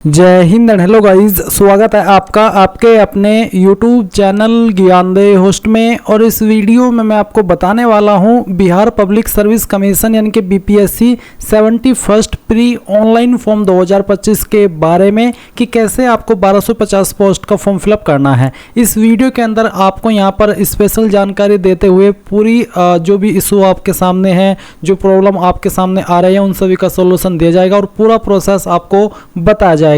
जय Hind and hello guys, स्वागत है आपका आपके अपने YouTube चैनल ज्ञानदेह होस्ट में। और इस वीडियो में मैं आपको बताने वाला हूं बिहार पब्लिक सर्विस कमीशन यानी कि BPSC 71st pre online form 2025 के बारे में कि कैसे आपको 1250 पोस्ट का फॉर्म फिलअप करना है। इस वीडियो के अंदर आपको यहां पर स्पेशल जानकारी देते हुए पूरी जो भी इशू आपके सामने है, जो प्रॉब्लम आपके सामने आ रही है, उन सभी का सोल्यूशन दिया जाएगा और पूरा प्रोसेस आपको बताया जाएगा।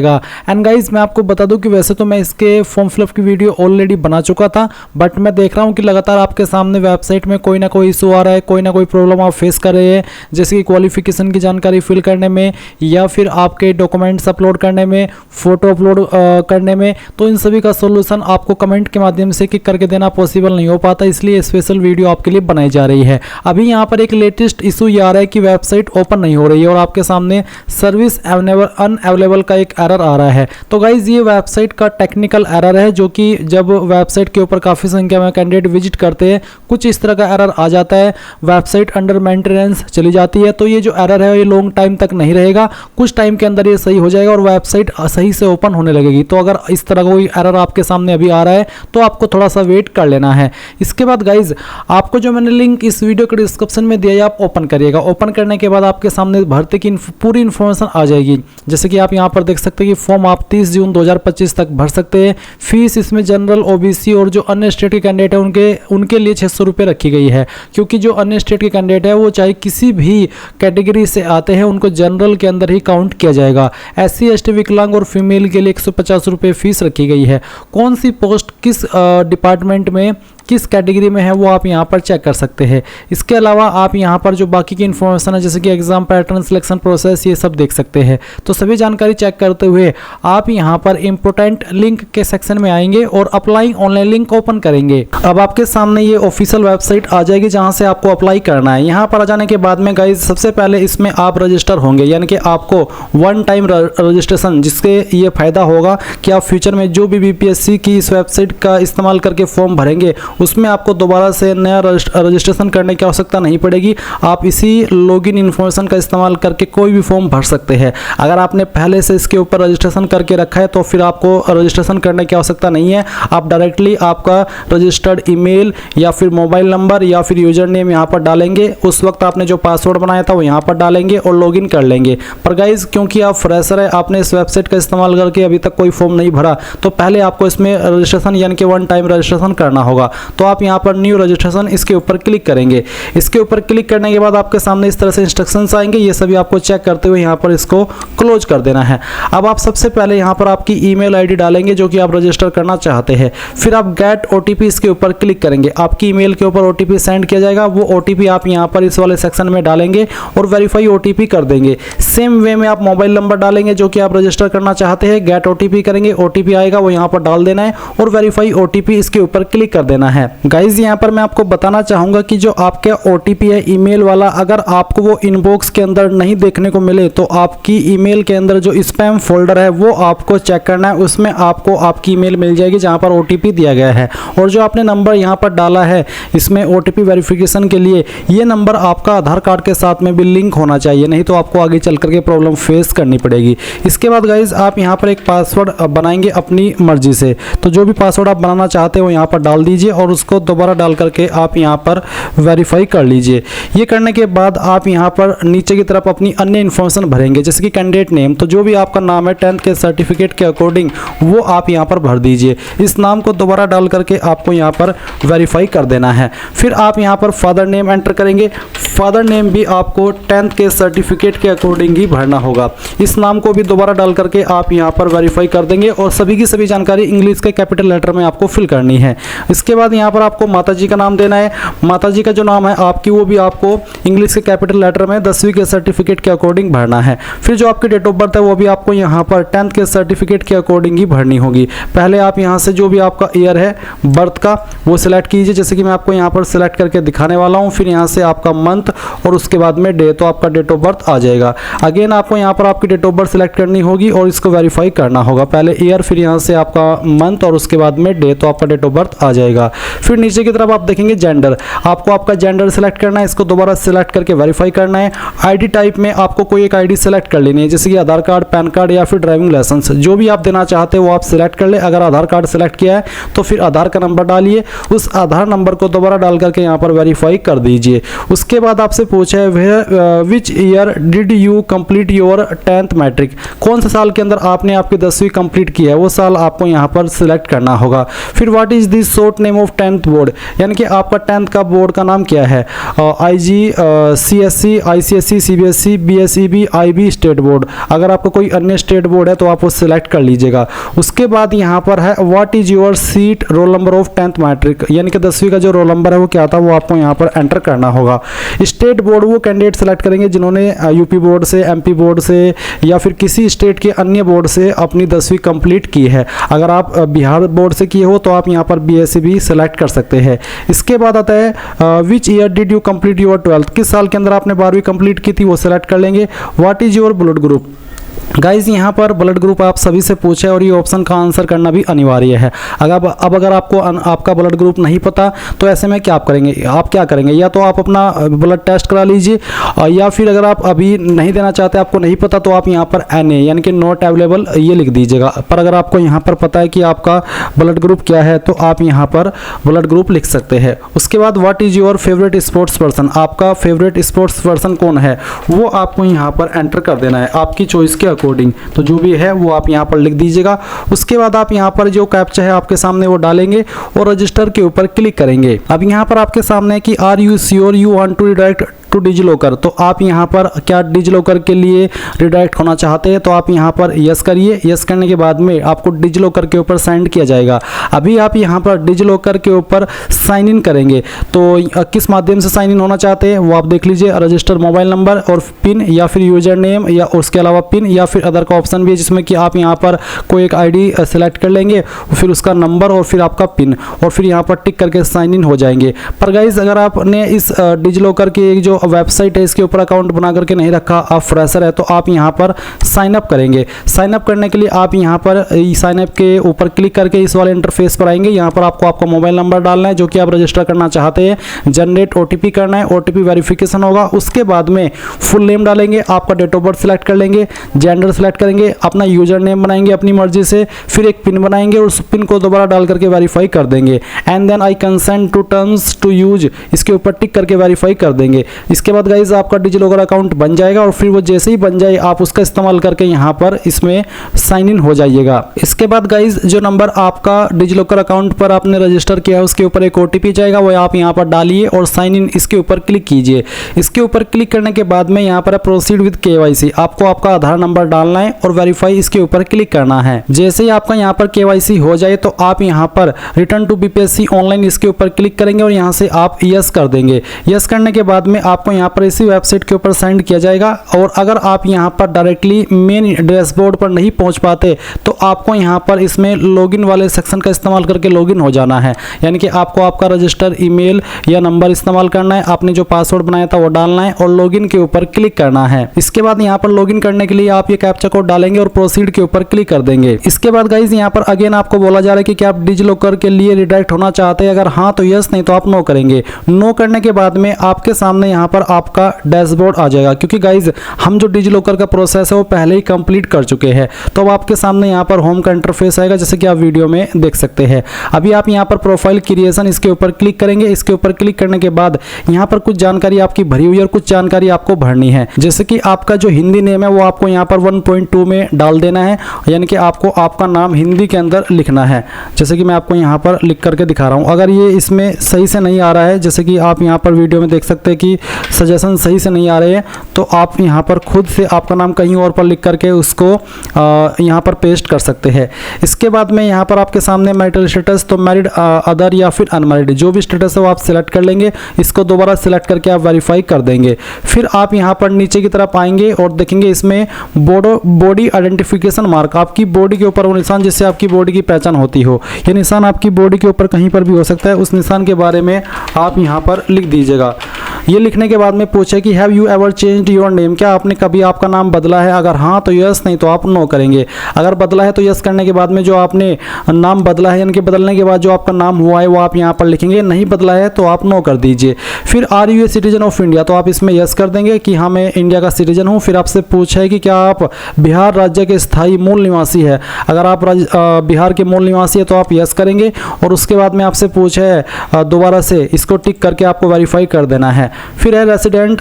एंड गाइज मैं आपको बता दूं कि वैसे तो मैं इसके फॉर्म फिलअप की वीडियो ऑलरेडी बना चुका था, बट मैं देख रहा हूं कि लगातार आपके सामने वेबसाइट में कोई ना कोई इशू आ रहा है, कोई ना कोई प्रॉब्लम आप फेस कर रहे हैं, जैसे कि क्वालिफिकेशन की जानकारी फिल करने में या फिर आपके डॉक्यूमेंट्स अपलोड करने में, फोटो अपलोड करने में। तो इन सभी का सोल्यूशन आपको कमेंट के माध्यम से कि करके देना पॉसिबल नहीं हो पाता, इसलिए स्पेशल वीडियो आपके लिए बनाई जा रही है। अभी यहाँ पर एक लेटेस्ट इशू ये आ रहा है कि वेबसाइट ओपन नहीं हो रही है और आपके सामने सर्विस अनअवेलेबल का एक एरर आ रहा है। तो गाइज ये वेबसाइट का टेक्निकल एरर है, जो कि जब वेबसाइट के ऊपर काफ़ी संख्या में कैंडिडेट विजिट करते हैं कुछ इस तरह का एरर आ जाता है, वेबसाइट अंडर मेंटेनेंस चली जाती है। तो ये जो एरर है ये लॉन्ग टाइम तक नहीं रहेगा, कुछ टाइम के अंदर ये सही हो जाएगा और वेबसाइट सही से ओपन होने लगेगी। तो अगर इस तरह का कोई एरर आपके सामने अभी आ रहा है तो आपको थोड़ा सा वेट कर लेना है। इसके बाद गाइज आपको जो मैंने लिंक इस वीडियो के डिस्क्रिप्शन में दिया है आप ओपन करिएगा। ओपन करने के बाद आपके सामने भर्ती की पूरी इन्फॉर्मेशन आ जाएगी। जैसे कि आप यहाँ पर देख सकते हैं कि फॉर्म आप 30 जून 2025 तक भर सकते हैं। फीस इसमें जनरल, OBC और जो अन्य स्टेट के कैंडिडेट है उनके लिए 600 रुपये रखी गई है, क्योंकि जो अन्य स्टेट के कैंडिडेट है वो चाहे किसी भी कैटेगरी से आते हैं उनको जनरल के अंदर ही काउंट किया जाएगा। SC ST विकलांग और फीमेल के लिए 150 रुपये फीस रखी गई है। कौन सी पोस्ट किस डिपार्टमेंट में किस कैटेगरी में है वो आप यहाँ पर चेक कर सकते हैं। इसके अलावा आप यहाँ पर जो बाकी की इन्फॉर्मेशन है जैसे कि एग्जाम पैटर्न, सिलेक्शन प्रोसेस, ये सब देख सकते हैं। तो सभी जानकारी चेक करते हुए आप यहाँ पर इंपोर्टेंट लिंक के सेक्शन में आएंगे और अप्लाई ऑनलाइन लिंक ओपन करेंगे। अब आपके सामने ये ऑफिशियल वेबसाइट आ जाएगी जहाँ से आपको अप्लाई करना है। यहाँ पर आ जाने के बाद में गाइज सबसे पहले इसमें आप रजिस्टर होंगे, यानी कि आपको वन टाइम रजिस्ट्रेशन, जिसके ये फायदा होगा कि आप फ्यूचर में जो भी BPSC की इस वेबसाइट का इस्तेमाल करके फॉर्म भरेंगे उसमें आपको दोबारा से नया रजिस्ट्रेशन करने की आवश्यकता नहीं पड़ेगी। आप इसी लॉगिन इन्फॉर्मेशन का इस्तेमाल करके कोई भी फॉर्म भर सकते हैं। अगर आपने पहले से इसके ऊपर रजिस्ट्रेशन करके रखा है तो फिर आपको रजिस्ट्रेशन करने की आवश्यकता नहीं है। आप डायरेक्टली आपका रजिस्टर्ड ईमेल या फिर मोबाइल नंबर या फिर यूजर नेम यहाँ पर डालेंगे। उस वक्त आपने जो पासवर्ड बनाया था वो यहाँ पर डालेंगे और लॉगिन कर लेंगे। पर गाइज क्योंकि आप फ्रेशर है, आपने इस वेबसाइट का इस्तेमाल करके अभी तक कोई फॉर्म नहीं भरा, तो पहले आपको इसमें रजिस्ट्रेशन यानी कि वन टाइम रजिस्ट्रेशन करना होगा। तो आप यहाँ पर न्यू रजिस्ट्रेशन इसके ऊपर क्लिक करेंगे। इसके ऊपर क्लिक करने के बाद आपके सामने इस तरह से इंस्ट्रक्शंस आएंगे, ये सभी आपको चेक करते हुए यहाँ पर इसको क्लोज कर देना है। अब आप सबसे पहले यहाँ पर आपकी ईमेल आईडी डालेंगे जो कि आप रजिस्टर करना चाहते हैं। फिर आप गेट OTP इसके ऊपर क्लिक करेंगे। आपकी ईमेल के ऊपर OTP सेंड किया जाएगा, वो OTP आप यहाँ पर इस वाले सेक्शन में डालेंगे और वेरीफाई OTP कर देंगे। सेम वे में आप मोबाइल नंबर डालेंगे जो कि आप रजिस्टर करना चाहते हैं, गेट OTP करेंगे, OTP आएगा वो यहाँ पर डाल देना है और वेरीफाई OTP इसके ऊपर क्लिक कर देना है। गाइज यहाँ पर मैं आपको बताना चाहूंगा कि जो आपका OTP है ईमेल वाला, अगर आपको वो इनबॉक्स के अंदर नहीं देखने को मिले तो आपकी ईमेल के अंदर जो स्पैम फोल्डर है वो आपको चेक करना है। उसमें आपको आपकी ईमेल मिल जाएगी जहां पर OTP दिया गया है। और जो आपने नंबर यहाँ पर डाला है इसमें OTP वेरिफिकेशन के लिए, ये नंबर आपका आधार कार्ड के साथ में भी लिंक होना चाहिए, नहीं तो आपको आगे चल करके प्रॉब्लम फेस करनी पड़ेगी। इसके बाद गाइज आप यहाँ पर एक पासवर्ड बनाएंगे अपनी मर्जी से। तो जो भी पासवर्ड आप बनाना चाहते हो यहाँ पर डाल दीजिए और उसको दोबारा डाल करके आप यहाँ पर वेरीफाई कर लीजिए। ये करने के बाद आप यहाँ पर नीचे की तरफ अपनी अन्य इन्फॉर्मेशन भरेंगे, जैसे कि कैंडिडेट नेम। तो जो भी आपका नाम है 10th के सर्टिफिकेट के अकॉर्डिंग वो आप यहाँ पर भर दीजिए। इस नाम को दोबारा डाल करके आपको यहाँ पर वेरीफाई कर देना है। फिर आप यहाँ पर फादर नेम एंटर करेंगे। फादर नेम भी आपको 10th के सर्टिफिकेट के अकॉर्डिंग ही भरना होगा। इस नाम को भी दोबारा डाल करके आप यहाँ पर वेरीफाई कर देंगे और सभी की सभी जानकारी इंग्लिश के कैपिटल लेटर में आपको फिल करनी है। इसके बाद यहाँ पर आपको माताजी का नाम देना है। माताजी का जो नाम है आपकी वो भी आपको इंग्लिश के कैपिटल लेटर में 10वीं के सर्टिफिकेट के अकॉर्डिंग भरना है। फिर जो आपकी डेट ऑफ बर्थ है वो भी आपको यहाँ पर 10th के सर्टिफिकेट के अकॉर्डिंग ही भरनी होगी। पहले आप यहाँ से जो भी आपका ईयर है बर्थ का वो सिलेक्ट कीजिए, जैसे कि मैं आपको यहाँ पर सिलेक्ट करके दिखाने वाला हूँ। फिर यहाँ से आपका मंथ और उसके बाद में डे, तो आपका डेट ऑफ बर्थ आ जाएगा। अगेन आपको यहाँ पर आपकी डेट ऑफ बर्थ सिलेक्ट करनी होगी और इसको वेरीफाई करना होगा। पहले ईयर, फिर यहाँ से आपका मंथ और उसके बाद में डे, तो आपका डेट ऑफ बर्थ आ जाएगा। फिर नीचे की तरफ आप देखेंगे जेंडर, आपको आपका जेंडर सेलेक्ट करना है, इसको दोबारा सेलेक्ट करके वेरीफाई करना है। आईडी टाइप में आपको कोई एक आईडी सेलेक्ट कर लेनी है, जैसे कि आधार कार्ड, पैन कार्ड या फिर ड्राइविंग लाइसेंस, जो भी आप देना चाहते हो वो आप सिलेक्ट कर ले। अगर आधार कार्ड सेलेक्ट किया है तो फिर आधार का नंबर डालिए, उस आधार नंबर को दोबारा डाल करके यहाँ पर वेरीफाई कर दीजिए। उसके बाद आपसे पूछा है which year did you complete your 10th matric, कौन से साल के अंदर आपने आपकी 10वीं कंप्लीट की है, वो साल आपको यहाँ पर सिलेक्ट करना होगा। फिर what is the short name of 10th board, यानी कि आपका 10th का बोर्ड का नाम क्या है, IG, CSC, ICSE, CBSE, BSEB, IB state board. अगर आपका कोई अन्य स्टेट बोर्ड है तो आप वो सिलेक्ट कर लीजिएगा। उसके बाद यहाँ पर है what is your seat roll number of 10th matric, यानी कि 10वीं का जो रोल नंबर है वो क्या था, वो आपको यहाँ पर एंटर करना होगा। स्टेट बोर्ड वो कैंडिडेट सेलेक्ट करेंगे जिन्होंने यूपी बोर्ड से, MP बोर्ड से या फिर किसी स्टेट के अन्य बोर्ड से अपनी 10वीं कंप्लीट की है। अगर आप बिहार बोर्ड से किए हो तो आप यहाँ पर BSEB सेलेक्ट कर सकते हैं। इसके बाद आता है which year did you complete your 12th, किस साल के अंदर आपने 12वीं कंप्लीट की थी, वो सेलेक्ट कर लेंगे। What is your blood group, guys यहाँ पर ब्लड ग्रुप आप सभी से पूछे और ये ऑप्शन का आंसर करना भी अनिवार्य है। अगर आपको आपका ब्लड ग्रुप नहीं पता तो ऐसे में क्या करेंगे, या तो आप अपना ब्लड टेस्ट करा लीजिए, या फिर अगर आप अभी नहीं देना चाहते, आपको नहीं पता, तो आप यहाँ पर NA यानी कि नॉट अवेलेबल ये लिख दीजिएगा। पर अगर आपको यहाँ पर पता है कि आपका ब्लड ग्रुप क्या है तो आप यहाँ पर ब्लड ग्रुप लिख सकते हैं। उसके बाद what is your favourite sports person, आपका फेवरेट स्पोर्ट्स पर्सन कौन है वो आपको यहाँ पर एंटर कर देना है आपकी चॉइस के अकॉर्डिंग, तो जो भी है वो आप यहाँ पर लिख दीजिएगा। उसके बाद आप यहाँ पर जो कैप्चा है आपके सामने वो डालेंगे और रजिस्टर के ऊपर क्लिक करेंगे। अब यहाँ पर आपके सामने है कि are you sure you want to redirect to DigiLocker, तो आप यहाँ पर क्या डिजिलॉकर के लिए रिडायरेक्ट होना चाहते हैं, तो आप यहाँ पर यस करिए। यस करने के बाद में आपको डिजिलॉकर के ऊपर साइन किया जाएगा। अभी आप यहाँ पर डिजिलॉकर के ऊपर साइन इन करेंगे, तो किस माध्यम से साइन इन होना चाहते हैं वो आप देख लीजिए। रजिस्टर मोबाइल नंबर और पिन, या फिर यूजर नेम, या उसके अलावा पिन, या फिर अदर का ऑप्शन भी है जिसमें कि आप यहाँ पर कोई एक ID सेलेक्ट कर लेंगे, फिर उसका नंबर और फिर आपका पिन, और फिर यहाँ पर टिक करके साइन इन हो जाएंगे। पर गाइज अगर आपने इस डिजिलॉकर की जो वेबसाइट है इसके ऊपर अकाउंट बना करके नहीं रखा, आप फ्रेशर है, तो आप यहाँ पर साइन अप करेंगे। साइन अप करने के लिए आप यहाँ पर साइन अप के ऊपर क्लिक करके इस वाले इंटरफेस पर आएंगे। यहाँ पर आपको आपका मोबाइल नंबर डालना है जो कि आप रजिस्टर करना चाहते हैं, जनरेट OTP करना है, OTP वेरिफिकेशन होगा। उसके बाद में फुल नेम डालेंगे, आपका डेट ऑफ बर्थ सिलेक्ट कर लेंगे, जेंडर सेलेक्ट करेंगे, अपना यूजर नेम बनाएंगे अपनी मर्जी से, फिर एक पिन बनाएंगे और उस पिन को दोबारा डाल करके वेरीफाई कर देंगे। And then I consent to terms to use, इसके ऊपर टिक करके वेरीफाई कर देंगे। इसके बाद गाइज आपका डिजिलॉकर अकाउंट बन जाएगा और फिर वो जैसे ही बन जाए आप उसका इस्तेमाल करके यहाँ पर इसमें साइन इन हो जाइएगा। इसके बाद गाइज जो नंबर आपका डिजिलॉकर अकाउंट पर आपने रजिस्टर किया है उसके ऊपर एक OTP जाएगा, वो आप यहाँ पर डालिए और साइन इन इसके ऊपर क्लिक कीजिए। इसके ऊपर क्लिक करने के बाद में यहाँ पर प्रोसीड विद KYC, आपको आपका आधार नंबर डालना है और वेरीफाई इसके ऊपर क्लिक करना है। जैसे ही आपका यहाँ पर KYC हो जाए तो आप यहाँ पर रिटर्न टू BPSC ऑनलाइन इसके ऊपर क्लिक करेंगे और यहाँ से आप यस कर देंगे। यस करने के बाद में आपको यहाँ पर इसी वेबसाइट के ऊपर सेंड किया जाएगा। और अगर आप यहाँ पर डायरेक्टली मेन डैशबोर्ड पर नहीं पहुँच पाते तो आपको यहाँ पर इसमें लॉगिन वाले सेक्शन का इस्तेमाल करके लॉगिन हो जाना है, यानी कि आपको आपका रजिस्टर ईमेल या नंबर इस्तेमाल करना है, आपने जो पासवर्ड बनाया था वो डालना है और लॉगिन के ऊपर क्लिक करना है। इसके बाद यहाँ पर लॉगिन करने के लिए आप ये कैप्चा कोड डालेंगे और प्रोसीड के ऊपर क्लिक कर देंगे। इसके बाद गाइज यहाँ पर अगेन आपको बोला जा रहा है कि क्या आप डिजिलॉकर के लिए रिडायरेक्ट होना चाहते हैं, अगर हाँ तो यस, नहीं तो आप नो करेंगे। नो करने के बाद में आपके सामने यहाँ पर आपका डैशबोर्ड आ जाएगा, क्योंकि गाइज हम जो डिजिलॉकर का प्रोसेस है वो पहले ही कंप्लीट कर चुके हैं। तो अब आपके सामने यहाँ पर होम का इंटरफेस आएगा जैसे कि आप वीडियो में देख सकते हैं। अभी आप यहाँ पर प्रोफाइल क्रिएशन इसके ऊपर क्लिक करेंगे। इसके ऊपर क्लिक करने के बाद यहाँ पर कुछ जानकारी आपकी भरी हुई है और कुछ जानकारी आपको भरनी है, जैसे कि आपका जो हिंदी नेम है वो आपको यहाँ पर 1.2 में डाल देना है, यानी कि आपको आपका नाम हिंदी के अंदर लिखना है, जैसे कि मैं आपको यहाँ पर लिख करके दिखा रहा हूँ। अगर ये इसमें सही से नहीं आ रहा है, जैसे कि आप यहाँ पर वीडियो में देख सकते हैं कि सजेशन सही से नहीं आ रहे हैं, तो आप यहाँ पर खुद से आपका नाम कहीं और पर लिख करके उसको यहाँ पर पेस्ट कर सकते हैं। इसके बाद में यहाँ पर आपके सामने मैरिटल स्टेटस, तो मैरिड, अदर या फिर अनमैरिड, जो भी स्टेटस है वो आप सिलेक्ट कर लेंगे। इसको दोबारा सिलेक्ट करके आप वेरीफाई कर देंगे। फिर आप यहाँ पर नीचे की तरफ आएंगे और देखेंगे इसमें बॉडी आइडेंटिफिकेशन मार्क, आपकी बॉडी के ऊपर वो निशान जिससे आपकी बॉडी की पहचान होती हो, ये निशान आपकी बॉडी के ऊपर कहीं पर भी हो सकता है, उस निशान के बारे में आप यहाँ पर लिख दीजिएगा। ये लिखने के बाद में पूछे कि have you ever changed your name, क्या आपने कभी आपका नाम बदला है? अगर हाँ तो यस, नहीं तो आप नो करेंगे। अगर बदला है तो यस करने के बाद में जो आपने नाम बदला है यानी कि बदलने के बाद जो आपका नाम हुआ है वो आप यहाँ पर लिखेंगे, नहीं बदला है तो आप नो कर दीजिए। फिर are you a citizen of India, तो आप इसमें यस कर देंगे कि हाँ मैं इंडिया का सिटीजन हूँ। फिर आपसे पूछा है कि क्या आप बिहार राज्य के स्थायी मूल निवासी है? अगर आप बिहार के मूल निवासी है तो आप यस करेंगे। और उसके बाद में आपसे पूछा है दोबारा से, इसको टिक करके आपको वेरीफाई कर देना है। फिर है रेसिडेंट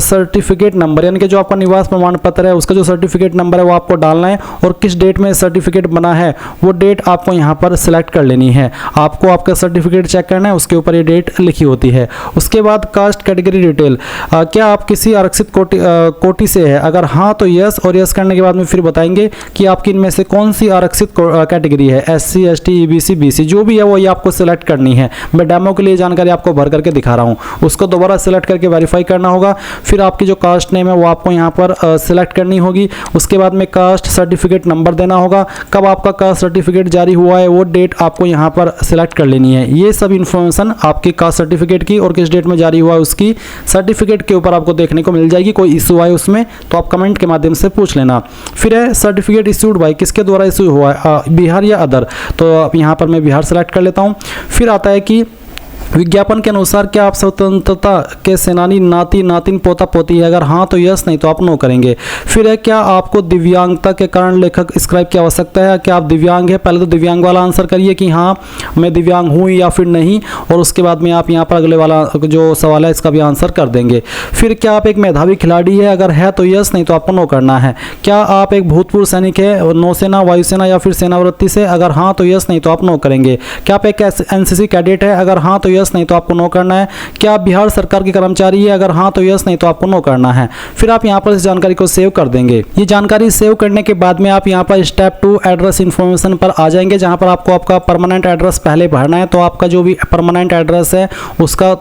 सर्टिफिकेट नंबर, यानी कि जो आपका निवास प्रमाण पत्र है उसका जो सर्टिफिकेट नंबर है वो आपको डालना है और किस डेट में सर्टिफिकेट बना है वो डेट आपको यहाँ पर सिलेक्ट कर लेनी है। आपको आपका सर्टिफिकेट चेक करना है, उसके ऊपर ये डेट लिखी होती है। उसके बाद कास्ट कैटेगरी डिटेल, क्या आप किसी आरक्षित कोटि से है? अगर हाँ तो यस, और यस करने के बाद में फिर बताएंगे कि आपकी इनमें से कौन सी आरक्षित कैटेगरी है, SC ST EBC BC जो भी है वो ये आपको सिलेक्ट करनी है। मैं डेमो के लिए जानकारी आपको भर करके दिखा रहा हूँ, उसको दोबारा सिलेक्ट करके वेरीफाई करना होगा। फिर आपकी जो कास्ट नेम है वो आपको यहाँ पर सिलेक्ट करनी होगी। उसके बाद में कास्ट सर्टिफिकेट नंबर देना होगा, कब आपका कास्ट सर्टिफिकेट जारी हुआ है वो डेट आपको यहाँ पर सिलेक्ट कर लेनी है। ये सब इन्फॉर्मेशन आपकी कास्ट सर्टिफिकेट की और किस डेट में जारी हुआ है उसकी सर्टिफिकेट के ऊपर आपको देखने को मिल जाएगी। कोई इशू आए उसमें तो आप कमेंट के माध्यम से पूछ लेना। फिर है सर्टिफिकेट इशूड बाय, किसके द्वारा इशू हुआ है, बिहार या अदर, तो यहाँ पर मैं बिहार सेलेक्ट कर लेता हूँ। फिर आता है कि विज्ञापन के अनुसार क्या आप स्वतंत्रता के सेनानी नाती नातिन पोता पोती है? अगर हाँ तो यस, नहीं तो आप नो करेंगे। फिर है क्या आपको दिव्यांगता के कारण लेखक स्क्राइब की आवश्यकता है? क्या आप दिव्यांग है? पहले तो दिव्यांग वाला आंसर करिए कि हाँ मैं दिव्यांग हूँ या फिर नहीं, और उसके बाद में आप यहाँ पर अगले वाला जो सवाल है इसका भी आंसर कर देंगे। फिर क्या आप एक मेधावी खिलाड़ी है? अगर है तो यस, नहीं तो आपको नो करना है। क्या आप एक भूतपूर्व सैनिक है, नौसेना वायुसेना या फिर सेनावृत्ति से? अगर हाँ तो यस, नहीं तो आप नो करेंगे। क्या आप एक NCC कैडेट है? अगर हाँ तो यस, नहीं तो आपको नो करना है। क्या आप बिहार सरकार के कर्मचारी है? अगर हाँ तो यस, नहीं तो आपको नो करना है। फिर आप यहाँ पर इस जानकारी को सेव कर देंगे। ये जानकारी सेव करने के बाद में आप यहाँ पर स्टेप 2 एड्रेस इन्फॉर्मेशन पर आ जाएंगे, जहाँ पर आपको आपका परमानेंट एड्रेस पहले भरना है। तो आपका जो भी परमानेंट एड्रेस है उसका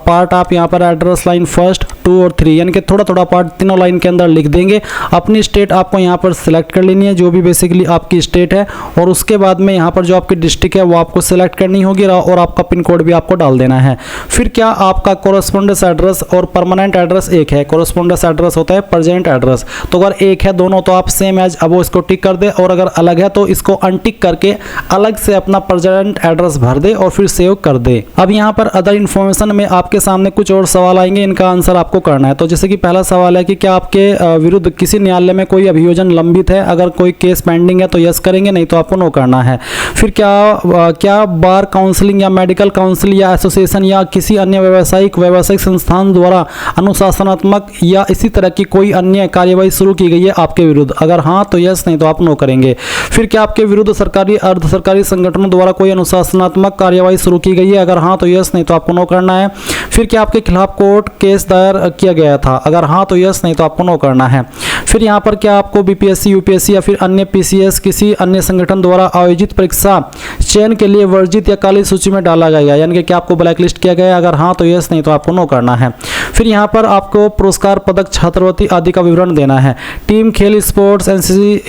पार्ट आप यहाँ पर एड्रेस लाइन 1, 2 और 3 यानी कि थोड़ा थोड़ा पार्ट तीनों लाइन के अंदर लिख देंगे। अपनी स्टेट आपको यहाँ पर सिलेक्ट कर लेनी है, जो भी बेसिकली आपकी स्टेट है, और उसके बाद में यहाँ पर जो आपकी डिस्ट्रिक्ट है वो आपको सिलेक्ट करनी होगी और आपका पिन कोड भी आपको डाल देना है। फिर क्या आपका कोरेस्पोंडेंस एड्रेस और परमानेंट एड्रेस एक है? कोरेस्पोंडेंस एड्रेस होता है प्रेजेंट एड्रेस, तो अगर एक है दोनों तो आप सेम एज अब इसको टिक कर दे, और अगर अलग है तो इसको अनटिक करके अलग से अपना प्रेजेंट एड्रेस भर दे और फिर सेव कर दे। अब यहाँ पर अदर इन्फॉर्मेशन में आपके सामने कुछ और सवाल आएंगे, इनका आंसर आपको करना है। तो जैसे कि पहला सवाल है कि क्या आपके विरुद्ध किसी न्यायालय में कोई अभियोजन लंबित है? अगर कोई केस पेंडिंग है तो यस करेंगे, नहीं तो आपको नो करना है। फिर क्या बार काउंसिलिंग या मेडिकल काउंसिल या एसोसिएशन या किसी अन्य व्यावसायिक संस्थान द्वारा अनुशासनात्मक या इसी तरह की कोई अन्य कार्यवाही शुरू की गई है आपके विरुद्ध? अगर हाँ तो यस, नहीं तो आप नो करेंगे। फिर क्या आपके विरुद्ध सरकारी अर्ध सरकारी संगठनों द्वारा कोई अनुशासनात्मक कार्यवाही शुरू की गई है? अगर हाँ तो यस, नहीं तो आपको नो करना है। फिर क्या आपके खिलाफ कोर्ट केस दायर किया गया था? अगर हाँ तो यस, नहीं तो आपको नो करना है। फिर यहाँ पर क्या आपको BPSC UPSC या फिर अन्य PCS किसी अन्य संगठन द्वारा आयोजित परीक्षा चयन के लिए वर्जित या काली सूची में डाला गया, यानी कि क्या आपको ब्लैक लिस्ट किया गया? अगर हाँ तो यस, नहीं तो आपको नो करना है। फिर यहाँ पर आपको पुरस्कार पदक छात्रवृत्ति आदि का विवरण देना है। टीम खेल स्पोर्ट्स NCC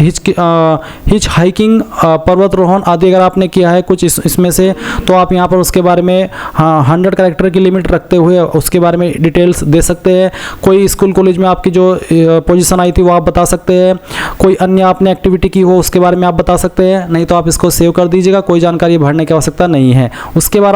हिच हाइकिंग पर्वतारोहण आदि अगर आपने किया है कुछ इसमें से तो आप यहाँ पर उसके बारे में 100 कैरेक्टर की लिमिट रखते हुए उसके बारे में डिटेल्स दे सकते हैं। कोई स्कूल कॉलेज में आपकी जो पोजीशन आई थी वो आप बता सकते हैं। कोई अन्य आपने एक्टिविटी की हो उसके बारे में आप बता सकते हैं, नहीं तो आप इसको सेव कर दीजिएगा, कोई जानकारी भरने की आवश्यकता नहीं है। उसके बाद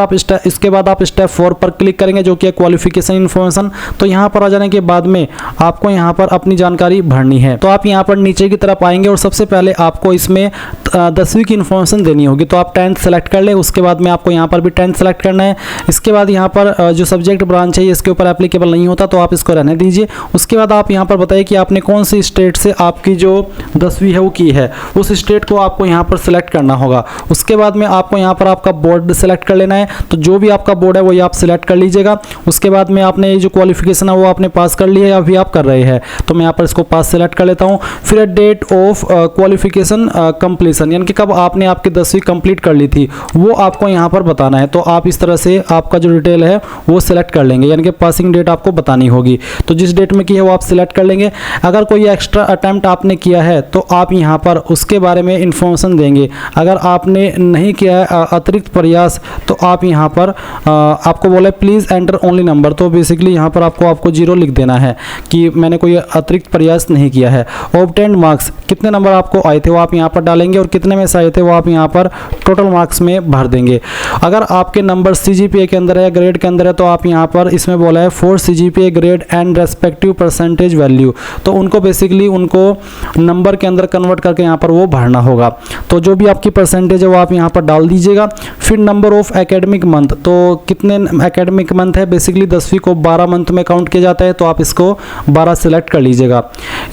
आप स्टेप 4 पर क्लिक करेंगे जो कि है क्वालिफिकेशन इन्फॉर्मेशन। तो यहाँ पर आ जाने के बाद में आपको यहाँ पर अपनी जानकारी भरनी है। तो आप यहाँ पर नीचे की तरफ आएंगे और सबसे पहले आपको इसमें 10वीं की इन्फॉर्मेशन देनी होगी। तो आप 10th सेलेक्ट कर ले, उसके बाद में आपको यहाँ पर भी 10th सेलेक्ट करना है। इसके बाद यहाँ पर जो सब्जेक्ट ब्रांच है इसके ऊपर एप्लीकेबल नहीं होता तो आप इसको रहने दीजिए। उसके बाद आप यहाँ पर बताइए कि आपने कौन सी स्टेट से आपकी जो 10वीं है वो की है, उस स्टेट को आपको यहाँ पर सिलेक्ट करना होगा। उसके बाद में आपको यहाँ पर आपका बोर्ड सेलेक्ट कर लेना है, तो जो भी आपका बोर्ड है वो आप सिलेक्ट कर लीजिएगा। उसके बाद में आपने जो क्वालिफिकेशन है वो आपने पास कर लिया है या अभी आप कर रहे हैं, तो मैं यहाँ पर इसको पास सेलेक्ट कर लेता हूँ। फिर date of qualification completion qualification यानी कि कब आपने आपकी 10वीं कंप्लीट कर ली थी वो आपको यहाँ पर बताना है। तो आप इस तरह से आपका जो डिटेल है वो सिलेक्ट कर लेंगे, यानी कि पासिंग डेट आपको बतानी होगी। तो जिस डेट में की है वो आप सिलेक्ट कर लेंगे। अगर कोई एक्स्ट्रा अटैम्प्ट आपने किया है तो आप यहाँ पर उसके बारे में इंफॉर्मेशन देंगे। अगर आपने नहीं किया है अतिरिक्त प्रयास तो आप यहाँ पर आपको बोला प्लीज़ एंटर ओनली नंबर, तो बेसिकली यहाँ पर आपको 0 लिख देना है कि मैंने कोई अतिरिक्त प्रयास नहीं किया है। ऑब्टेन्ड मार्क्स, कितने नंबर आपको आए थे वो आप यहाँ पर डालेंगे और कितने में से आए थे वो आप यहाँ पर टोटल मार्क्स में भर देंगे। अगर आपके नंबर CGPA के अंदर है, ग्रेड के अंदर है, तो आप यहाँ पर इसमें बोला है for CGPA grade and respective percentage value, तो उनको बेसिकली उनको नंबर के अंदर कन्वर्ट करके यहाँ पर वो भरना होगा। तो जो भी आपकी परसेंटेज है वो आप यहाँ पर डाल दीजिएगा। फिर नंबर ऑफ एकेडमिक मंथ, तो कितने एकेडमिक मंथ है, बेसिकली 10वीं को 12 मंथ में काउंट किया जाता है, तो आप इसको 12 सेलेक्ट कर लीजिएगा।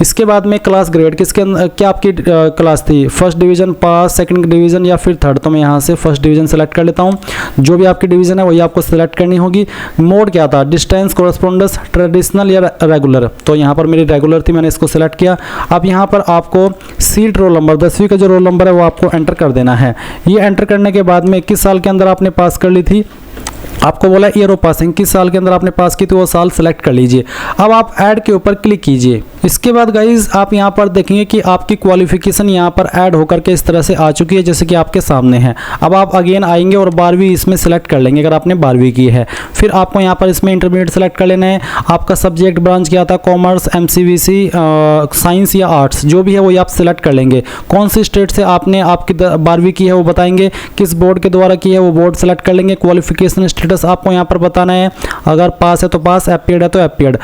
इसके बाद में क्लास ग्रेड, किसके क्या आपकी क्लास थी, फर्स्ट डिवीज़न पास, सेकंड डिवीज़न या फिर थर्ड, तो मैं यहाँ से फर्स्ट डिवीज़न सेलेक्ट कर लेता हूँ। जो भी आपकी डिवीज़न है वही आपको सेलेक्ट करनी होगी। मोड क्या था, डिस्टेंस, कोरेस्पोंडेंस, ट्रेडिशनल या रेगुलर, तो यहाँ पर मेरी रेगुलर थी, मैंने इसको सेलेक्ट किया। अब यहाँ पर आपको सीट रोल नंबर, 10वीं का जो रोल नंबर है वो आपको एंटर कर देना है। ये एंटर करने के बाद में किस साल के अंदर आपने पास कर ली थी, आपको बोला ईयर ऑफ पासिंग, किस साल के अंदर आपने पास की थी वो साल सेलेक्ट कर लीजिए। अब आप ऐड के ऊपर क्लिक कीजिए। इसके बाद गाइज आप यहाँ पर देखेंगे कि आपकी क्वालिफिकेशन यहाँ पर ऐड होकर के इस तरह से आ चुकी है जैसे कि आपके सामने है। अब आप अगेन आएंगे और 12वीं इसमें सेलेक्ट कर लेंगे अगर आपने 12वीं की है। फिर आपको यहाँ पर इसमें इंटरमीडिएट सेलेक्ट कर लेना है। आपका सब्जेक्ट ब्रांच क्या था, कॉमर्स, MCVC, साइंस या आर्ट्स, जो भी है वही आप सिलेक्ट कर लेंगे। कौन सी स्टेट से आपने आपकी 12वीं की है वो बताएंगे, किस बोर्ड के द्वारा की है वो बोर्ड सेलेक्ट कर लेंगे। क्वालिफिकेशन स्टेटस आपको यहाँ पर बताना है, अगर पास है तो पास, एपीएड है तो एपीएड।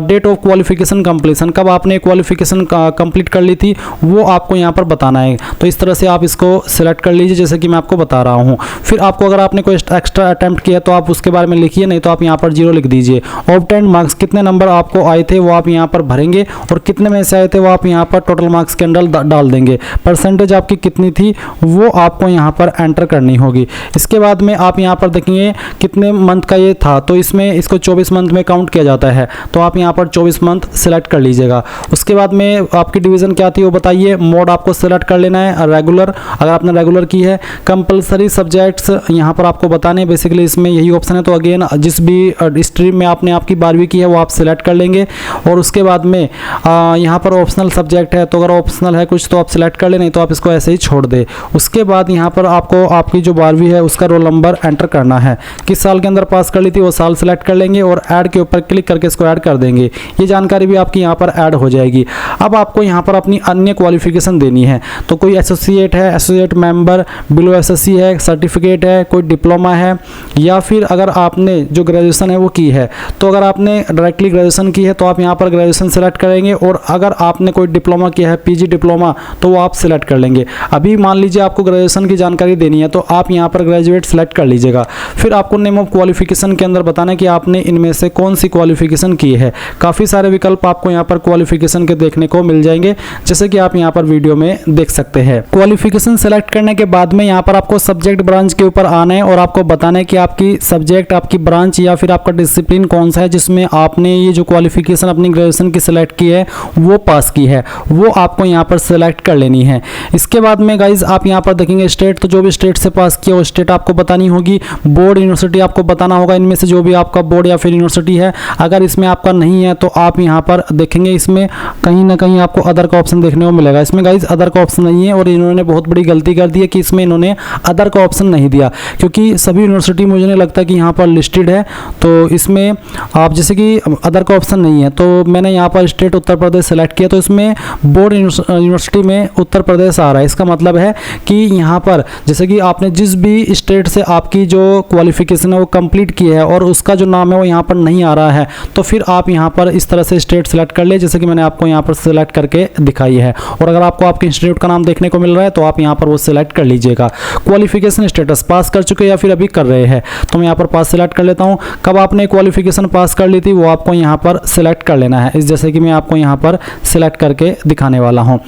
डेट ऑफ क्वालिफिकेशन कंप्लीशन, कब आपने क्वालिफिकेशन कंप्लीट कर ली थी वो आपको यहाँ पर बताना है। तो इस तरह से आप इसको सिलेक्ट कर लीजिए जैसे कि मैं आपको बता रहा हूँ। फिर आपको अगर आपने कोई एक्स्ट्रा अटैम्प्ट किया तो आप उसके बारे में लिखिए, नहीं तो आप यहाँ पर 0 लिख दीजिए। ऑब्टेन्ड मार्क्स, कितने नंबर आपको आए थे वो आप यहाँ पर भरेंगे और कितने में से आए थे वो आप यहाँ पर टोटल मार्क्स के अंदर डाल देंगे। परसेंटेज आपकी कितनी थी वो आपको यहाँ पर एंटर करनी होगी। इसके बाद में आप यहाँ पर देखेंगे कितने मंथ का ये था, तो इसमें इसको 24 मंथ में काउंट किया जाता है, तो आप यहाँ पर 24 मंथ सेलेक्ट कर लीजिएगा। उसके बाद में आपकी डिवीज़न क्या थी वो बताइए। मोड आपको सेलेक्ट कर लेना है, रेगुलर अगर आपने रेगुलर की है। कंपलसरी सब्जेक्ट्स यहाँ पर आपको बताने, बेसिकली इसमें यही ऑप्शन है, तो अगेन जिस भी स्ट्रीम में आपने आपकी 12वीं की है वो आप सिलेक्ट कर लेंगे। और उसके बाद में यहाँ पर ऑप्शनल सब्जेक्ट है, तो अगर ऑप्शनल है कुछ तो आप सिलेक्ट कर ले, नहीं तो आप इसको ऐसे ही छोड़ दे। उसके बाद यहाँ पर आपको आपकी जो 12वीं है उसका रोल नंबर एंटर करना है, किस साल के अंदर पास कर ली थी वो साल सेलेक्ट कर लेंगे और ऐड के ऊपर क्लिक करके इसको ऐड कर देंगे। ये जानकारी भी आपकी यहाँ पर ऐड हो जाएगी। अब आपको यहाँ पर अपनी अन्य क्वालिफिकेशन देनी है, तो कोई एसोसिएट है, एसोसिएट मेंबर, बिलो एसएससी है, सर्टिफिकेट है, कोई डिप्लोमा है, या फिर अगर आपने जो ग्रेजुएशन है वो की है, तो अगर आपने डायरेक्टली ग्रेजुएशन की है तो आप यहाँ पर ग्रेजुएशन सेलेक्ट करेंगे, और अगर आपने कोई डिप्लोमा किया है, PG डिप्लोमा, तो वो आप सिलेक्ट कर लेंगे। अभी मान लीजिए आपको ग्रेजुएशन की जानकारी देनी है तो आप यहाँ पर ग्रेजुएट सेलेक्ट कर लीजिएगा। फिर आपको नेम ऑफ क्वालिफिकेशन के अंदर बताना है कि आपने इनमें से कौन सी क्वालिफिकेशन की है। काफ़ी सारे विकल्प आपको यहाँ पर क्वालिफिकेशन के देखने को मिल जाएंगे जैसे कि आप यहाँ पर वीडियो में देख सकते हैं। क्वालिफिकेशन सेलेक्ट करने के बाद में यहाँ पर आपको सब्जेक्ट ब्रांच के ऊपर आना है और आपको बताना है कि आपकी सब्जेक्ट, आपकी ब्रांच या फिर आपका डिसिप्लिन कौन सा है जिसमें आपने ये जो क्वालिफिकेशन अपनी ग्रेजुएशन की सिलेक्ट की है वो पास की है, वो आपको यहाँ पर सिलेक्ट कर लेनी है। इसके बाद में गाइज आप यहाँ पर देखेंगे स्टेट, तो जो भी स्टेट से पास किया वो स्टेट आपको बतानी होगी। बोर्ड, यूनिवर्सिटी आपको बताना होगा, इनमें से जो भी आपका बोर्ड या फिर यूनिवर्सिटी है। अगर इसमें आपका नहीं है तो आप यहाँ पर देखेंगे इसमें कहीं ना कहीं आपको अदर का ऑप्शन देखने को मिलेगा। इसमें गाइज अदर का ऑप्शन नहीं है और इन्होंने बहुत बड़ी गलती कर दी है कि इसमें इन्होंने अदर का ऑप्शन नहीं दिया, क्योंकि सभी यूनिवर्सिटी मुझे नहीं लगता कि यहाँ पर लिस्टेड है। तो इसमें आप जैसे कि अदर का ऑप्शन नहीं है, तो मैंने यहाँ पर स्टेट उत्तर प्रदेश सेलेक्ट किया, तो इसमें बोर्ड यूनिवर्सिटी में उत्तर प्रदेश आ रहा है। इसका मतलब है कि यहाँ पर जैसे कि आपने जिस भी स्टेट से आपकी जो क्वालिफिकेशन है वो कंप्लीट की है और उसका जो नाम है वो यहाँ पर नहीं आ रहा है, तो फिर आप यहाँ पर इस तरह से स्टेट सेलेक्ट कर ले जैसे कि मैंने आपको यहाँ पर सेलेक्ट करके दिखाई है। और अगर आपको आपके इंस्टीट्यूट का नाम देखने को मिल रहा है तो आप यहाँ पर वो सिलेक्ट कर लीजिएगा। क्वालिफिकेशन स्टेटस, पास कर चुके या फिर अभी कर रहे हैं, तो मैं यहाँ पर पास सेलेक्ट कर लेता हूँ। कब आपने क्वालिफिकेशन पास कर ली थी वो आपको यहाँ पर सिलेक्ट कर लेना है, इस जैसे कि मैं आपको यहाँ पर सिलेक्ट करके दिखाने वाला हूँ।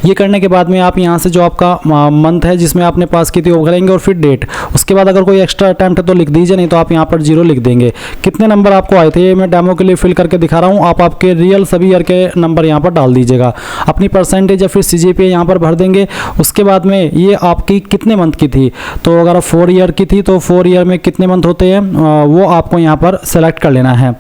ये करने के बाद में आप यहाँ से जो आपका मंथ है जिसमें आपने पास की थी वो भरेंगे और फिर डेट। उसके बाद अगर कोई एक्स्ट्रा अटैम्प्ट है तो लिख दीजिए, नहीं तो आप यहाँ पर 0 लिख देंगे। कितने नंबर आपको आए थे ये मैं डेमो के लिए फिल करके दिखा रहा हूँ, आप आपके रियल सभी ईयर के नंबर यहाँ पर डाल दीजिएगा। अपनी परसेंटेज या फिर CGPA यहाँ पर भर देंगे। उसके बाद में ये आपकी कितने मंथ की थी, तो अगर 4 ईयर की थी तो 4 ईयर में कितने मंथ होते हैं वो आपको यहाँ पर सेलेक्ट कर लेना है।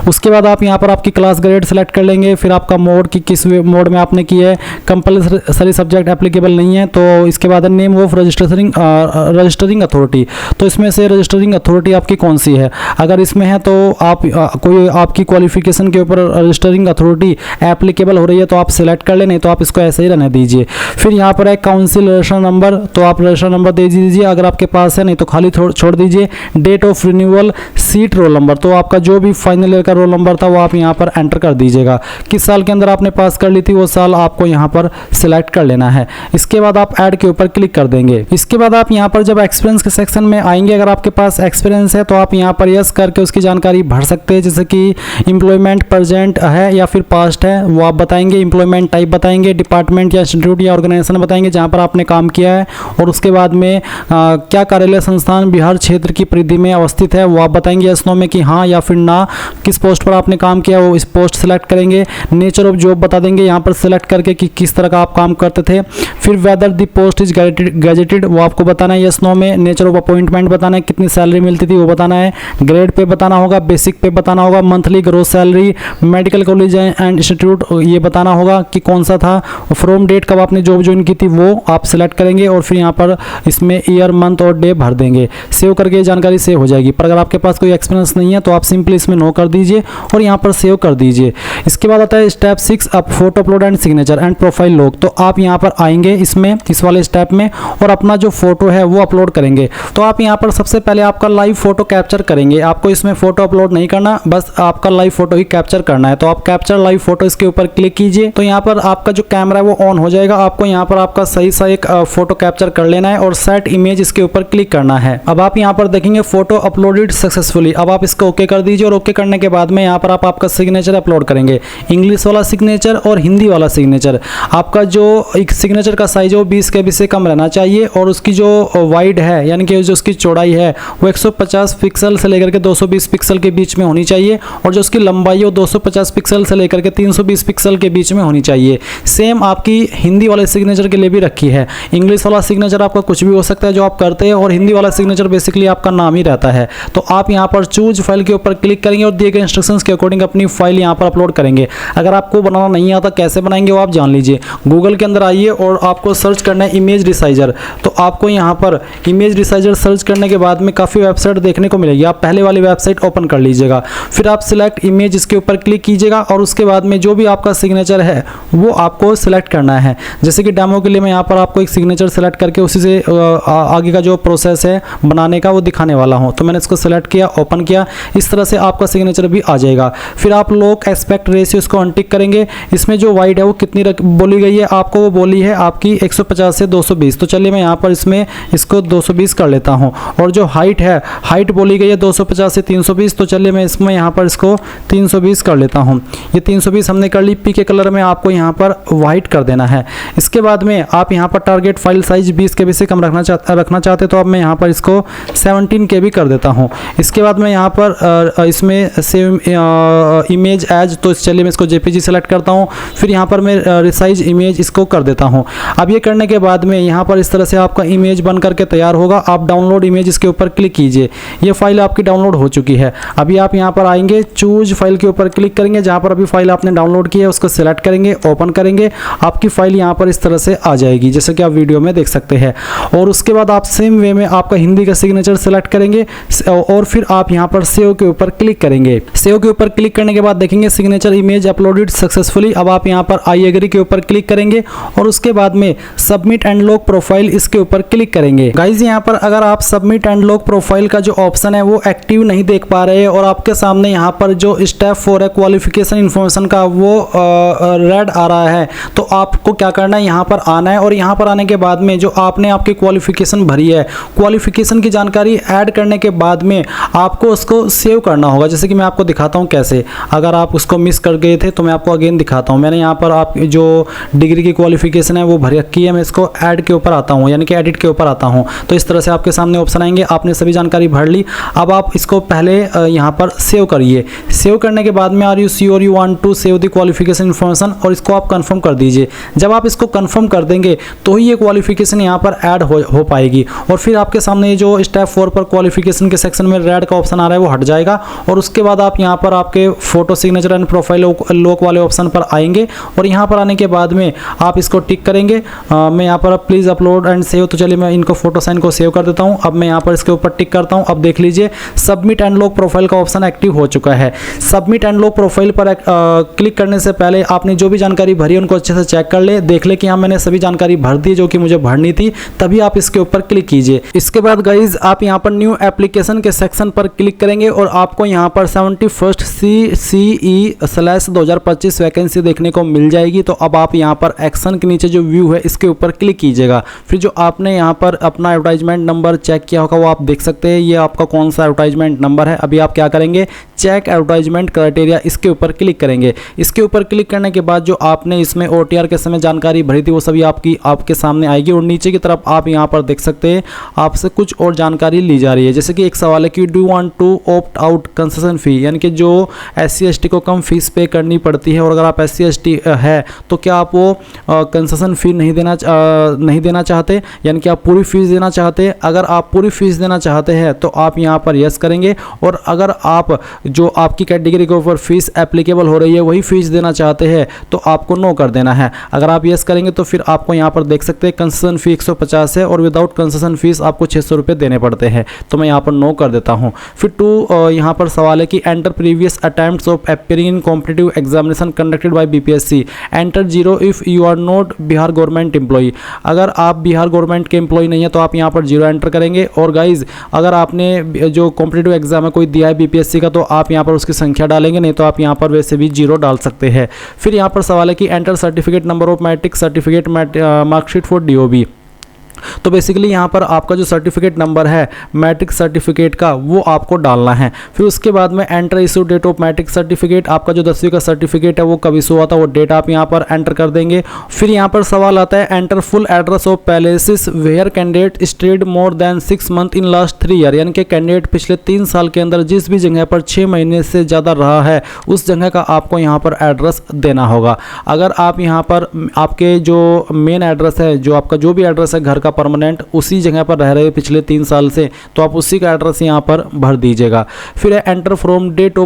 उसके बाद आप यहाँ पर आपकी क्लास ग्रेड सेलेक्ट कर लेंगे। फिर आपका मोड की किस मोड में आपने की है, कंपलसरी सब्जेक्ट एप्लीकेबल नहीं है। तो इसके बाद नेम ऑफ रजिस्टरिंग अथॉरिटी, तो इसमें से रजिस्टरिंग अथॉरिटी आपकी कौन सी है, अगर इसमें है तो आप कोई आपकी क्वालिफिकेशन के ऊपर रजिस्टरिंग अथॉरिटी एप्लीकेबल हो रही है तो आप सिलेक्ट कर लें, नहीं तो आप इसको ऐसे ही रहने दीजिए। फिर यहाँ पर है काउंसिल रजिस्टर नंबर, तो आप रजिस्टर नंबर दे दीजिए अगर आपके पास है, नहीं तो खाली छोड़ दीजिए। Date of renewal, seat roll number, तो आपका जो भी फाइनल ईयर का रोल नंबर था वो आप यहाँ पर एंटर कर दीजिएगा। किस साल के अंदर आपने पास कर ली थी वो साल आपको यहाँ पर सिलेक्ट कर लेना है। इसके बाद आप ऐड के ऊपर क्लिक कर देंगे। इसके बाद आप यहाँ पर जब एक्सपीरियंस के सेक्शन में आएंगे, अगर आपके पास एक्सपीरियंस है तो आप यहाँ पर यस करके उसकी जानकारी भर सकते हैं, जैसे कि एम्प्लॉयमेंट प्रेजेंट है या फिर पास्ट है वो आप बताएंगे। एम्प्लॉयमेंट टाइप बताएंगे, डिपार्टमेंट या इंस्टीट्यूट या ऑर्गेनाइजेशन बताएंगे जहाँ पर आपने काम किया है, और उसके बाद में क्या कार्यालय संस्थान बिहार क्षेत्र की परिधि में अवस्थित है वो आप बताएंगे यस नो में कि हाँ या फिर ना। किस पोस्ट पर आपने काम किया वो इस पोस्ट सेलेक्ट करेंगे। नेचर ऑफ जॉब बता देंगे यहाँ पर सेलेक्ट करके कि किस तरह का आप काम करते थे। फिर whether the post is gazetted वो आपको बताना है यस नो में। नेचर ऑफ अपॉइंटमेंट बताना है, कितनी सैलरी मिलती थी वो बताना है। ग्रेड पे बताना होगा, बेसिक पे बताना होगा, monthly gross salary, medical college and institute ये बताना होगा कि कौन सा था। फ्रॉम डेट कब आपने जॉब ज्वाइन की थी वो आप सिलेक्ट करेंगे, और फिर यहाँ पर इसमें ईयर मंथ और डे भर देंगे। सेव करके जानकारी सेव हो जाएगी। पर अगर आपके पास कोई एक्सपीरियंस नहीं है तो आप सिंपली इसमें नो कर दीजिए और यहाँ पर सेव कर दीजिए। इसके बाद आता है स्टेप 6 अब photo upload and signature and profile log. तो आप यहाँ पर आएंगे इसमें इस वाले स्टेप में और अपना जो फोटो है वो अपलोड करेंगे। तो आप यहाँ पर सबसे पहले आपका लाइव फोटो कैप्चर करेंगे। आपको इसमें फोटो अपलोड नहीं करना, बस आपका लाइव फोटो ही कैप्चर करना है। तो आप कैप्चर लाइव फोटो इसके ऊपर क्लिक कीजिए, तो यहाँ पर आपका जो कैमरा है वो ऑन हो जाएगा। आपको यहाँ पर आपका सही सा एक फोटो कैप्चर कर लेना है और सेट इमेज इसके ऊपर क्लिक करना है। अब आप यहाँ पर देखेंगे फोटो अपलोडेड सक्सेसफुली। अब आप इसको ओके कर दीजिए और ओके करने के बाद में यहाँ पर आप आपका सिग्नेचर अपलोड करेंगे, इंग्लिश वाला सिग्नेचर और हिंदी वाला सिग्नेचर। आपका जो एक सिग्नेचर का साइज है वो 20 KB से कम रहना चाहिए, और उसकी जो वाइड है यानी कि जो उसकी चौड़ाई है वो 150 पिक्सल से लेकर के 220 पिक्सल के बीच में होनी चाहिए, और जो उसकी लंबाई है वो 250 पिक्सल से लेकर के 320 पिक्सल के बीच में होनी चाहिए। सेम आपकी हिंदी वाले सिग्नेचर के लिए भी रखी है। इंग्लिश वाला सिग्नेचर आपका कुछ भी हो सकता है जो आप करते हैं, और हिंदी वाला सिग्नेचर बेसिकली आपका नाम ही रहता है। तो आप यहाँ पर चूज फाइल के ऊपर क्लिक करेंगे और दिए गए इंस्ट्रक्शंस के अकॉर्डिंग अपनी फाइल यहाँ पर अपलोड करेंगे। अगर आपको बनाना नहीं आता कैसे बनाएंगे वो आप जान लीजिए। गूगल के अंदर आइए और आपको सर्च करना है इमेज रिसाइजर। तो आपको यहाँ पर इमेज रिसाइजर सर्च करने के बाद में काफ़ी वेबसाइट देखने को मिलेगी। आप पहले वाली वेबसाइट ओपन कर लीजिएगा, फिर आप सिलेक्ट इमेज इसके ऊपर क्लिक कीजिएगा, और उसके बाद में जो भी आपका सिग्नेचर है वो आपको सिलेक्ट करना है। जैसे कि डेमो के लिए मैं यहाँ पर आपको एक सिग्नेचर सेलेक्ट करके उसी से आगे का जो प्रोसेस है बनाने का वो दिखाने वाला हूँ। तो मैंने इसको सेलेक्ट किया, ओपन किया, इस तरह से आपका सिग्नेचर भी आ जाएगा। फिर आप लोग एस्पेक्ट रेशियो इसको अनटिक करेंगे। इसमें जो वाइड है वो कितनी बोली गई है आपको, वो बोली है आपकी 150 से 220। तो चलिए मैं यहाँ पर इसमें इसको 220 कर लेता हूँ। और जो हाइट है, हाइट बोली गई है 250 से 320। तो चलिए मैं इसमें यहाँ पर इसको 320 कर लेता हूँ। ये 320 हमने कर ली। पी के कलर में आपको यहाँ पर वाइट कर देना है। इसके बाद में आप यहाँ पर टारगेट फाइल साइज 20 KB से कम रखना चाहते तो अब मैं यहाँ पर इसको 17 KB कर देता हूँ। इसके बाद मैं यहाँ पर इसमें सेव इमेज एज, तो चलिए मैं इसको JPG सेलेक्ट करता हूँ। फिर यहाँ पर मैं रिसाइज इमेज इसको कर देता हूँ। अब ये करने के बाद में यहाँ पर इस तरह से आपका इमेज बन करके तैयार होगा। आप डाउनलोड इमेज इसके ऊपर क्लिक कीजिए। ये फाइल आपकी डाउनलोड हो चुकी है। अभी आप यहाँ पर आएंगे, चूज फाइल के ऊपर क्लिक करेंगे। जहाँ पर अभी फाइल आपने डाउनलोड की है उसको सेलेक्ट करेंगे, ओपन करेंगे। आपकी फाइल यहाँ पर इस तरह से आ जाएगी जैसे कि आप वीडियो में देख सकते हैं। और उसके बाद आप सेम वे में आपका हिंदी का सिग्नेचर सेलेक्ट करेंगे और फिर आप यहाँ पर सेव के ऊपर क्लिक करेंगे। सेव के ऊपर क्लिक करने के बाद देखेंगे सिग्नेचर इमेज अपलोडेड सक्सेसफुली। अब आप यहाँ पर आई एग्री के ऊपर क्लिक करेंगे और उसके बाद में सबमिट एंड लॉक प्रोफाइल इसके ऊपर क्लिक करेंगे। गाइज यहाँ पर अगर आप सबमिट एंड लॉक प्रोफाइल का जो ऑप्शन है वो एक्टिव नहीं देख पा रहे हैं और आपके सामने यहाँ पर जो स्टेप 4 है क्वालिफिकेशन इन्फॉर्मेशन का वो रेड आ रहा है, तो आपको क्या करना है, यहाँ पर आना है। और यहाँ पर आने के बाद में जो आपने आपकी क्वालिफिकेशन भरी है, क्वालिफिकेशन की जानकारी ऐड करने के बाद में आपको उसको सेव करना होगा। जैसे कि मैं आपको दिखाता हूँ कैसे। अगर आप उसको मिस कर गए थे तो मैं आपको अगेन दिखाता हूँ। मैंने यहाँ पर आप जो डिग्री की क्वालिफिकेशन है वो भर रखी है। मैं इसको ऐड के ऊपर आता हूँ, यानी कि एडिट के ऊपर आता हूँ। तो इस तरह से आपके सामने ऑप्शन आएंगे, आपने सभी जानकारी भर ली। अब आप इसको पहले यहाँ पर सेव करिए। सेव करने के बाद में are you sure you want to save the qualification information, और इसको आप कंफर्म कर दीजिए। जब आप इसको कंफर्म कर देंगे तो ही ये क्वालिफिकेशन यहाँ पर ऐड हो पाएगी। और फिर आपके सामने ये जो स्टेप 4 पर क्वालिफिकेशन के सेक्शन में रेड का ऑप्शन आ रहा है वो हट जाएगा। और उसके बाद आप यहाँ पर आपके photo signature and profile lock वाले ऑप्शन पर आएंगे, और यहाँ पर आने के बाद में आप इसको टिक करेंगे। मैं यहाँ पर प्लीज़ अपलोड एंड सेव, तो चलिए मैं इनको फोटो साइन को सेव कर देता हूँ। अब मैं यहाँ पर इसके ऊपर टिक करता हूँ। अब देख लीजिए सबमिट एंड लॉक प्रोफाइल का ऑप्शन एक्टिव हो चुका है। सबमिट एंड लॉक प्रोफाइल पर क्लिक करने से पहले आपने जो भी जानकारी भरी है उनको अच्छे से चेक कर ले, देख ले कि हाँ मैंने सभी जानकारी भर दी जो कि मुझे भरनी थी, तभी आप इसके ऊपर क्लिक कीजिए। इसके बाद गाइज आप यहाँ पर न्यू एप्लीकेशन के सेक्शन पर क्लिक करेंगे और आपको यहाँ पर 71st CCE/2025 वैकेंसी देखने को मिल जाएगी। तो अब आप यहाँ पर एक्शन के नीचे जो व्यू है इसके ऊपर क्लिक कीजिएगा। फिर जो आपने यहाँ पर अपना एडवर्टाइजमेंट नंबर चेक किया होगा वो आप देख सकते हैं, ये आपका कौन सा एडवर्टाइजमेंट नंबर है। अभी आप क्या करेंगे, चेक एडवर्टाइजमेंट क्राइटेरिया, इसके ऊपर क्लिक करेंगे। इसके ऊपर क्लिक करने के बाद जो आपने इसमें OTR के समय जानकारी भरी थी वो सभी आपके सामने आएगी। और नीचे की तरफ आप यहाँ पर देख सकते हैं आपसे कुछ और जानकारी ली जा रही है। जैसे कि एक सवाल है कि do want to opt out concession fee, यानी कि जो SC ST को कम फीस पे करनी पड़ती है, और अगर आप SC ST है तो क्या आप वो कंसेशन फी नहीं देना चाहते, यानी कि आप पूरी फीस देना चाहते हैं। अगर आप पूरी फीस देना चाहते हैं तो आप यहाँ पर यस करेंगे, और अगर आप जो आपकी कैटेगरी के ऊपर फीस एप्लीकेबल हो रही है वही फीस देना चाहते हैं तो आपको नो कर देना है। अगर आप यस करेंगे तो फिर आपको यहाँ पर देख सकते हैं कंसेशन फी 150 है, और विदाउट कंसेशन फीस आपको 600 रुपये देने पड़ते हैं। तो मैं यहाँ पर नो कर देता हूँ। फिर यहाँ पर सवाल है कि enter previous attempts of appearing in competitive examination conducted by BPSC, enter 0 if you are not Bihar government employee. अगर आप बिहार गवर्नमेंट के एम्प्लॉय नहीं है तो आप यहाँ पर 0 एंटर करेंगे। और गाइज अगर आपने जो कॉम्पिटिटिव एग्जाम है कोई दिया है BPSC का तो आप यहाँ पर उसकी संख्या डालेंगे, नहीं तो आप यहाँ पर वैसे भी 0 डाल सकते हैं। फिर यहाँ पर सवाल है कि enter certificate number of matric certificate marksheet for DOB। तो बेसिकली यहाँ पर आपका जो सर्टिफिकेट नंबर है मैट्रिक सर्टिफिकेट का वो आपको डालना है। फिर उसके बाद में enter issue date of matric certificate, आपका जो 10वीं का सर्टिफिकेट है वो कब इशू हुआ था वो डेट आप यहाँ पर एंटर कर देंगे। फिर यहाँ पर सवाल आता है enter full address of places where candidate stayed more than 6 month in last 3 year, यानी कि कैंडिडेट पिछले 3 साल के अंदर जिस भी जगह पर 6 महीने से ज़्यादा रहा है उस जगह का आपको यहाँ पर एड्रेस देना होगा। अगर आप यहाँ पर आपके जो मेन एड्रेस है, जो आपका जो भी एड्रेस है घर का परमानेंट, उसी जगह पर रह रहे हैं पिछले 3 साल से, तो आप उसी का एड्रेस यहाँ पर भर दीजिएगा। फिर enter from date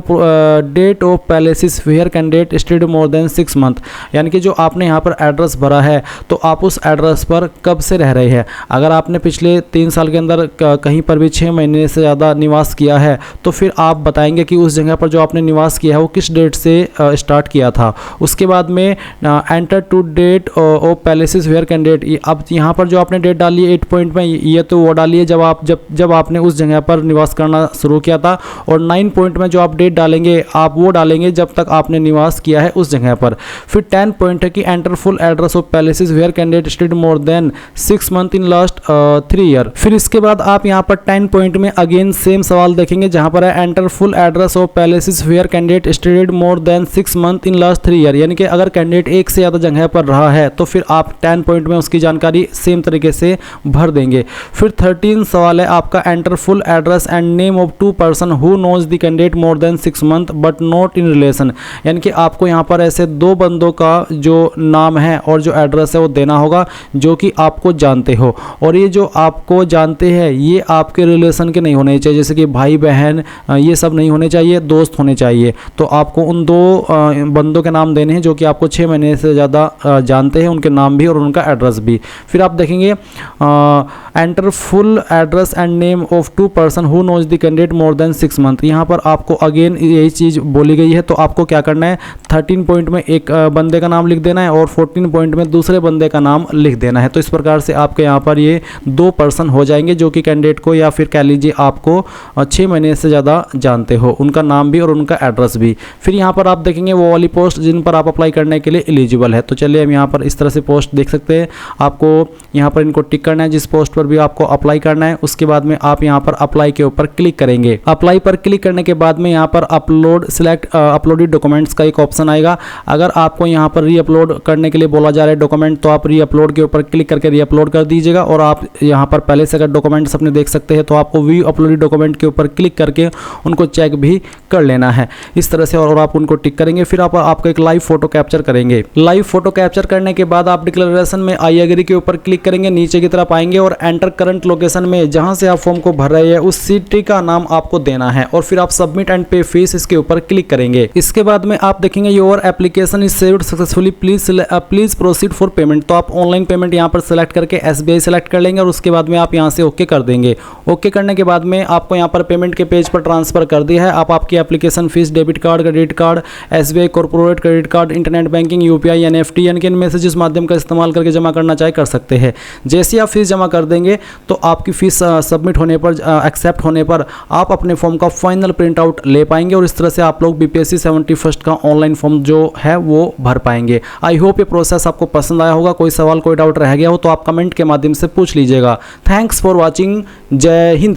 of places where candidate stayed more than 6 month, यानी कि जो आपने यहाँ पर एड्रेस भरा है तो आप उस एड्रेस पर कब से रह रहे हैं। अगर आपने पिछले 3 साल के अंदर कहीं पर भी 6 महीने से ज़्यादा निवास किया है तो फिर आप बताएंगे कि उस जगह पर जो आपने निवास किया है वो किस डेट से स्टार्ट किया था। उसके बाद में enter to date of places where candidate, अब यहाँ पर जो आपने डेट डाली है 8 पॉइंट में, ये तो वो डालिए जब आपने उस जगह पर निवास करना शुरू किया था। और 9 पॉइंट में जो आप डेट डालेंगे आप वो डालेंगे जब तक आपने निवास किया है उस जगह पर। फिर 10 पॉइंट है कि enter full address of places where candidate stayed more than 6 month in last 3 year. फिर इसके बाद आप यहाँ पर 10 पॉइंट में अगेन सेम सवाल देखेंगे जहाँ पर है enter full address of places where candidate stayed more than 6 month in last 3 year, यानी कि अगर कैंडिडेट एक से ज़्यादा जगह पर रहा है तो फिर आप 10 पॉइंट में उसकी जानकारी सेम तरीके से भर देंगे। फिर 13 सवाल है आपका enter full address and name of 2 person who knows the candidate more than 6 month but not in relation, यानी कि आपको यहाँ पर ऐसे 2 बंदों का जो नाम है और जो एड्रेस है वो देना होगा जो कि आपको जानते हो। और ये जो आपको जानते हैं ये आपके रिलेशन के नहीं होने चाहिए, जैसे कि भाई बहन ये सब नहीं होने चाहिए, दोस्त होने चाहिए। तो आपको उन 2 बंदों के नाम देने हैं जो कि आपको 6 महीने से ज़्यादा जानते हैं, उनके नाम भी और उनका एड्रेस भी। फिर आप देखेंगे enter full address and name of 2 person who knows the candidate more than 6 month, यहाँ पर आपको अगेन यही चीज़ बोली गई है। तो आपको क्या करना है 13 पॉइंट में एक बंदे का नाम लिख देना है और 14 पॉइंट में दूसरे बंदे का नाम लिख देना है। तो इस प्रकार से आपके यहाँ पर ये 2 पर्सन हो जाएंगे जो कि कैंडिडेट को या फिर कह लीजिए आपको 6 महीने से ज़्यादा जानते हो, उनका नाम भी और उनका एड्रेस भी। फिर यहाँ पर आप देखेंगे वो वाली पोस्ट जिन पर आप अप्लाई करने के लिए एलिजिबल है। तो चलिए हम यहाँ पर इस तरह से पोस्ट देख सकते हैं, आपको यहाँ पर को टिक करना है, जिस पोस्ट पर भी आपको अप्लाई करना है। उसके बाद में आप यहाँ पर अप्लाई के ऊपर क्लिक करेंगे। अप्लाई पर क्लिक करने के बाद में यहाँ पर अपलोड सिलेक्ट अपलोडेड डॉक्यूमेंट्स का एक ऑप्शन आएगा। अगर आपको यहाँ पर री अपलोड करने के लिए बोला जा रहा है डॉक्यूमेंट, तो आप री अपलोड के ऊपर क्लिक करके री अपलोड कर दीजिएगा। और आप यहाँ पर पहले से अगर डॉक्यूमेंट्स अपने देख सकते हैं तो आपको व्यू अपलोडेड डॉक्यूमेंट के ऊपर क्लिक करके उनको चेक भी कर लेना है इस तरह से, और आप उनको टिक करेंगे। फिर आप आपका एक लाइव फोटो कैप्चर करेंगे। लाइव फोटो कैप्चर करने के बाद आप डिक्लेरेशन में आई एग्री के ऊपर क्लिक करेंगे, नीचे की तरफ आएंगे और एंटर करंट लोकेशन में जहां से आप फॉर्म को भर रहे हैं उस सिटी का नाम आपको देना है, और फिर आप सबमिट एंड पे फीस इसके ऊपर क्लिक करेंगे। इसके बाद में आप देखेंगे your application is saved successfully, please proceed for payment. तो आप ऑनलाइन पेमेंट यहाँ पर सेलेक्ट करके SBI सेलेक्ट कर लेंगे और उसके बाद में आप यहाँ से ओके कर देंगे। ओके करने के बाद में आपको यहाँ पर पेमेंट के पेज पर ट्रांसफर कर दिया है। आप आपकी application fees debit card, credit card, SBI corporate credit card, internet banking, UPI, NEFT यानी कि इनमें से जिस माध्यम का इस्तेमाल करके जमा करना चाहे कर सकते हैं। जैसे आप फीस जमा कर देंगे तो आपकी फीस सबमिट होने पर, एक्सेप्ट होने पर आप अपने फॉर्म का फाइनल प्रिंट आउट ले पाएंगे और इस तरह से आप लोग BPSC 71st का ऑनलाइन फॉर्म जो है वो भर पाएंगे। आई होप ये प्रोसेस आपको पसंद आया होगा। कोई सवाल, कोई डाउट रह गया हो तो आप कमेंट के माध्यम से पूछ लीजिएगा। Thanks for watching. जय हिंद।